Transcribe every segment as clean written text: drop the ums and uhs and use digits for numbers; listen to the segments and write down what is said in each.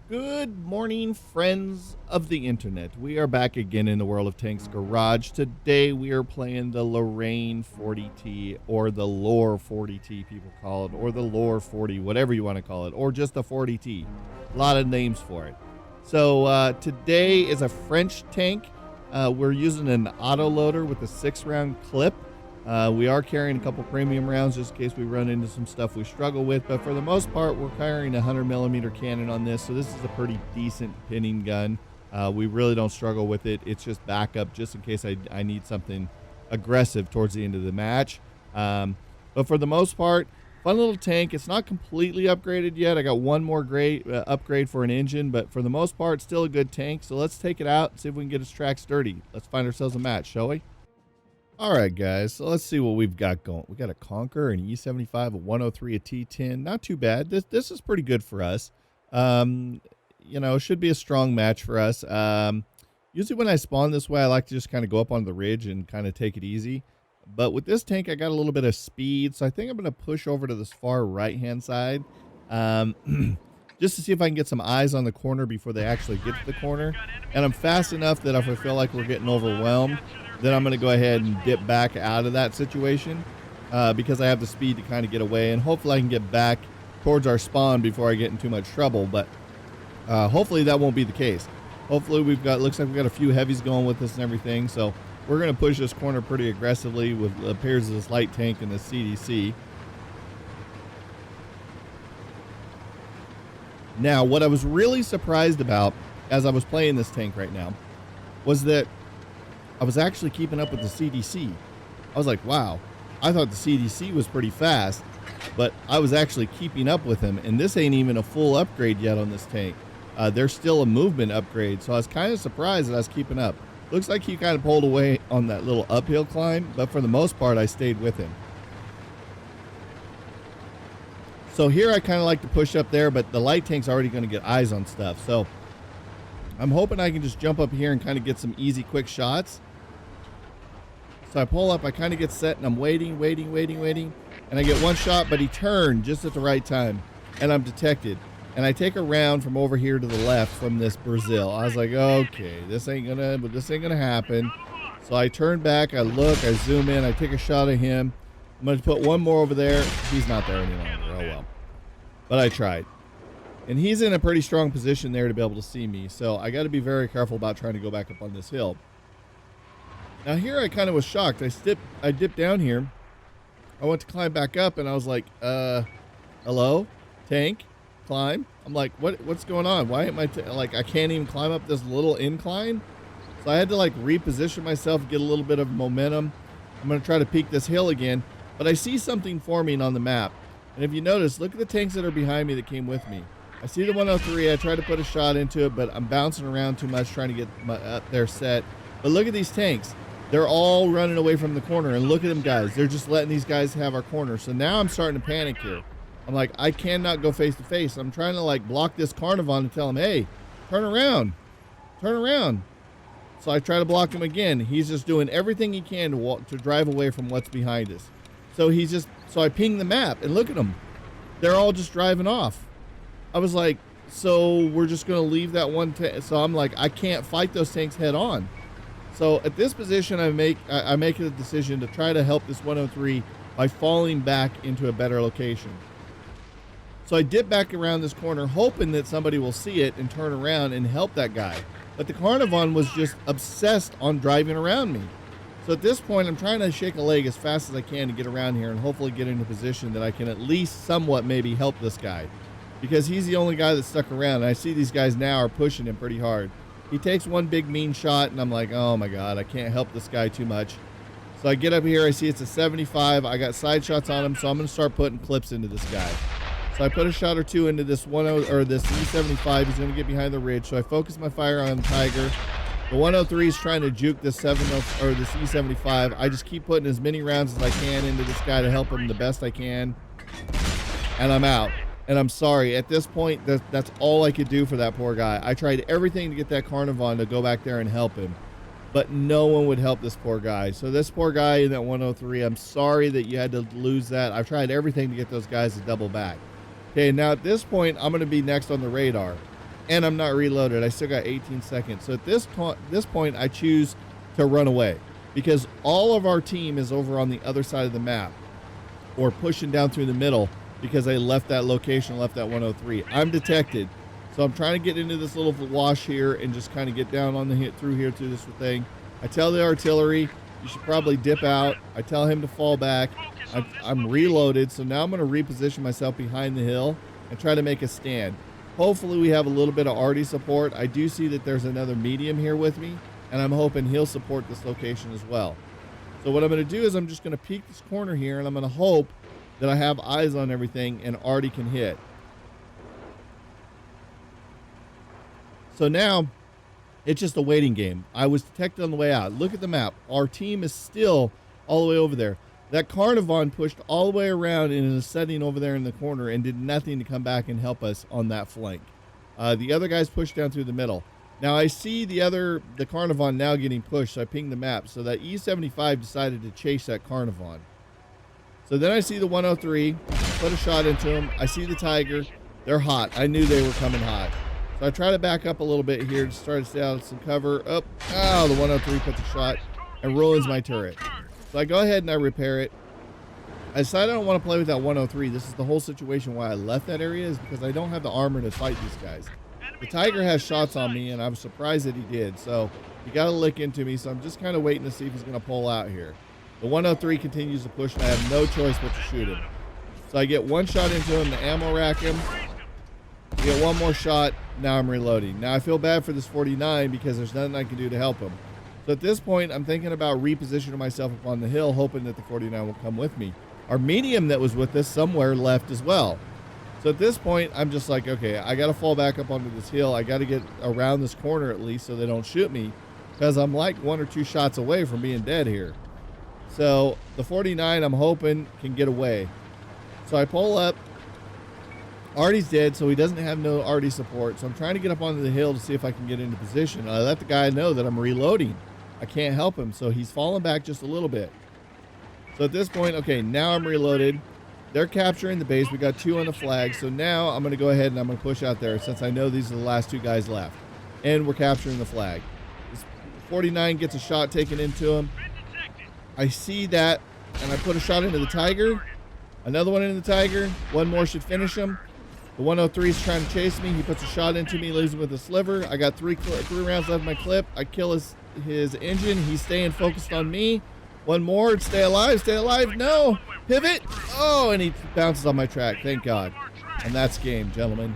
Good morning, friends of the internet. We are back again in the World of Tanks Garage. Today we are playing the Lorraine 40T, or the Lorr 40T, people call it, or the Lorr 40, whatever you want to call it, or just the 40T. A lot of names for it. So today is a French tank. We're using an auto loader with a 6-round clip. We are carrying a couple premium rounds just in case we run into some stuff we struggle with, but for the most part, we're carrying a 100mm cannon on this, so this is a pretty decent pinning gun. We really don't struggle with it. It's just backup just in case I need something aggressive towards the end of the match. But for the most part, fun little tank. It's not completely upgraded yet. I got one more upgrade for an engine, but for the most part, still a good tank. So let's take it out and see if we can get its tracks dirty. Let's find ourselves a match, shall we? All right, guys, so let's see what we've got going. We got a Conquer, an E75, a 103, a T10. Not too bad. This is pretty good for us. You know, should be a strong match for us. Usually when I spawn this way, I like to just kind of go up on the ridge and kind of take it easy. But with this tank, I got a little bit of speed, so I think I'm going to push over to this far right-hand side. Just to see if I can get some eyes on the corner before they actually get to the corner. And I'm fast enough that if I feel like we're getting overwhelmed, then I'm going to go ahead and dip back out of that situation because I have the speed to kind of get away. And hopefully I can get back towards our spawn before I get in too much trouble. But hopefully that won't be the case. Hopefully looks like we've got a few heavies going with us and everything. So we're going to push this corner pretty aggressively with appears this light tank and the CDC. Now, what I was really surprised about as I was playing this tank right now was that I was actually keeping up with the CDC. I was like, wow, I thought the CDC was pretty fast, but I was actually keeping up with him, and this ain't even a full upgrade yet on this tank. There's still a movement upgrade, so I was kind of surprised that I was keeping up. Looks like he kind of pulled away on that little uphill climb, but for the most part, I stayed with him. So here I kind of like to push up there, but the light tank's already going to get eyes on stuff. So I'm hoping I can just jump up here and kind of get some easy, quick shots. So I pull up, I kind of get set, and I'm waiting. And I get one shot, but he turned just at the right time, and I'm detected. And I take a round from over here to the left from this Brazil. I was like, okay, this ain't gonna happen. So I turn back, I look, I zoom in, I take a shot at him. I'm going to put one more over there. He's not there any longer. Oh, well. But I tried. And he's in a pretty strong position there to be able to see me. So I got to be very careful about trying to go back up on this hill. Now here I kind of was shocked. I dipped down here. I went to climb back up and I was like, hello? Tank? Climb? I'm like, what's going on? Why am I, like, I can't even climb up this little incline? So I had to like reposition myself, get a little bit of momentum. I'm going to try to peek this hill again. But I see something forming on the map. And if you notice, look at the tanks that are behind me that came with me. I see the 103. I try to put a shot into it, but I'm bouncing around too much trying to get up there set. But look at these tanks. They're all running away from the corner. And look at them guys. They're just letting these guys have our corner. So now I'm starting to panic here. I'm like, I cannot go face to face. I'm trying to like block this Carnivon and tell him, hey, turn around. Turn around. So I try to block him again. He's just doing everything he can to drive away from what's behind us. So I ping the map and look at them. They're all just driving off. I was like, so we're just going to leave that one tank. So I'm like, I can't fight those tanks head on. So at this position, I make a decision to try to help this 103 by falling back into a better location. So I dip back around this corner, hoping that somebody will see it and turn around and help that guy. But the Carnivon was just obsessed on driving around me. So at this point, I'm trying to shake a leg as fast as I can to get around here and hopefully get into a position that I can at least somewhat maybe help this guy. Because he's the only guy that's stuck around. And I see these guys now are pushing him pretty hard. He takes one big mean shot, and I'm like, oh my God, I can't help this guy too much. So I get up here, I see it's a 75. I got side shots on him, so I'm going to start putting clips into this guy. So I put a shot or two into this this E75. He's going to get behind the ridge. So I focus my fire on Tiger. The 103 is trying to juke this this E75. I just keep putting as many rounds as I can into this guy to help him the best I can. And I'm out. And I'm sorry. At this point, that's all I could do for that poor guy. I tried everything to get that Carnivon to go back there and help him. But no one would help this poor guy. So this poor guy in that 103, I'm sorry that you had to lose that. I've tried everything to get those guys to double back. Okay, now at this point, I'm going to be next on the radar. and I'm not reloaded. I still got 18 seconds. So at this point, I choose to run away because all of our team is over on the other side of the map or pushing down through the middle because I left that location, left that 103. I'm detected. So I'm trying to get into this little wash here and just kind of get down on the hit through this thing. I tell the artillery, you should probably dip out. I tell him to fall back. I'm reloaded. So now I'm going to reposition myself behind the hill and try to make a stand. Hopefully we have a little bit of arty support. I do see that there's another medium here with me, and I'm hoping he'll support this location as well. So what I'm going to do is I'm just going to peek this corner here, and I'm going to hope that I have eyes on everything and arty can hit. So now it's just a waiting game. I was detected on the way out. Look at the map. Our team is still all the way over there. That Carnivon pushed all the way around and is setting over there in the corner and did nothing to come back and help us on that flank. The other guys pushed down through the middle. Now I see the Carnivon now getting pushed, so I pinged the map. So that E75 decided to chase that Carnivon. So then I see the 103, put a shot into him. I see the Tiger. They're hot. I knew they were coming hot. So I try to back up a little bit here to try to stay out of some cover. The 103 puts a shot and ruins my turret. So I go ahead and I repair it. I decided I don't want to play with that 103. This is the whole situation why I left that area, is because I don't have the armor to fight these guys. The Tiger has shots on me, and I'm surprised that he did. So he got to lick into me, so I'm just kind of waiting to see if he's going to pull out here. The 103 continues to push, and I have no choice but to shoot him. So I get one shot into him, the ammo rack him. Get one more shot. Now I'm reloading. Now I feel bad for this 49 because there's nothing I can do to help him. So at this point, I'm thinking about repositioning myself up on the hill, hoping that the 49 will come with me. Our medium that was with us somewhere left as well. So at this point, I'm just like, okay, I got to fall back up onto this hill. I got to get around this corner at least so they don't shoot me, because I'm like 1 or 2 shots away from being dead here. So the 49, I'm hoping, can get away. So I pull up. Arty's dead, so he doesn't have no Arty support. So I'm trying to get up onto the hill to see if I can get into position. I let the guy know that I'm reloading. I can't help him, so he's falling back just a little bit. So at this point, okay, now I'm reloaded. They're capturing the base. We got 2 on the flag. So now I'm going to go ahead and I'm going to push out there since I know these are the last 2 guys left. And we're capturing the flag. This 49 gets a shot taken into him. I see that, and I put a shot into the Tiger. Another one into the Tiger. One more should finish him. The 103 is trying to chase me. He puts a shot into me, leaves him with a sliver. I got 3 rounds left in my clip. I kill his engine. He's staying focused on me. One more. Stay alive. Stay alive. No. Pivot. Oh, and he bounces on my track. Thank God. And that's game, gentlemen.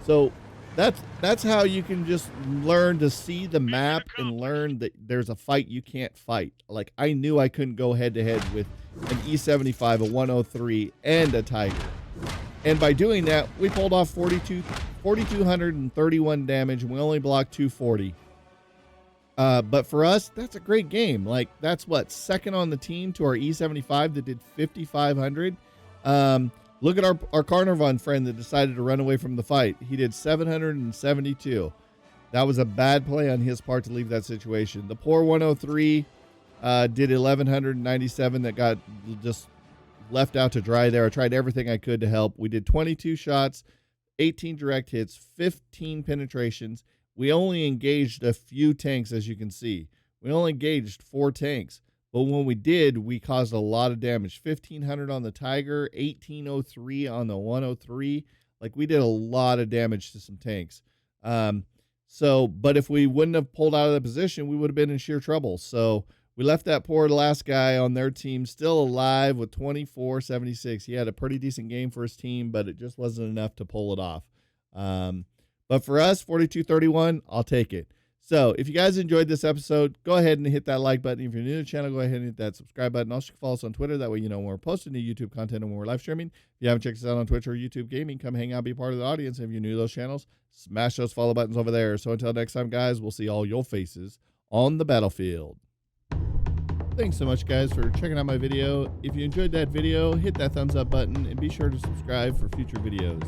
So that's how you can just learn to see the map and learn that there's a fight you can't fight. Like, I knew I couldn't go head to head with an E75, a 103, and a Tiger. And by doing that, we pulled off 4,231 damage, and we only blocked 240. But for us, that's a great game. Like, that's what, second on the team to our E75 that did 5,500. Look at our Carnivon friend that decided to run away from the fight. He did 772. That was a bad play on his part to leave that situation. The poor 103 did 1,197 that got just left out to dry there. I tried everything I could to help. We did 22 shots, 18 direct hits, 15 penetrations. We only engaged a few tanks, as you can see. We only engaged 4 tanks. But when we did, we caused a lot of damage. 1,500 on the Tiger, 1,803 on the 103. Like, we did a lot of damage to some tanks. But if we wouldn't have pulled out of the position, we would have been in sheer trouble. So we left that poor last guy on their team still alive with 2476. He had a pretty decent game for his team, but it just wasn't enough to pull it off. But for us, 4231, I'll take it. So if you guys enjoyed this episode, go ahead and hit that like button. If you're new to the channel, go ahead and hit that subscribe button. Also, follow us on Twitter. That way you know when we're posting new YouTube content and when we're live streaming. If you haven't checked us out on Twitch or YouTube Gaming, come hang out, be part of the audience. If you're new to those channels, smash those follow buttons over there. So until next time, guys, we'll see all your faces on the battlefield. Thanks so much, guys, for checking out my video. If you enjoyed that video, hit that thumbs up button and be sure to subscribe for future videos.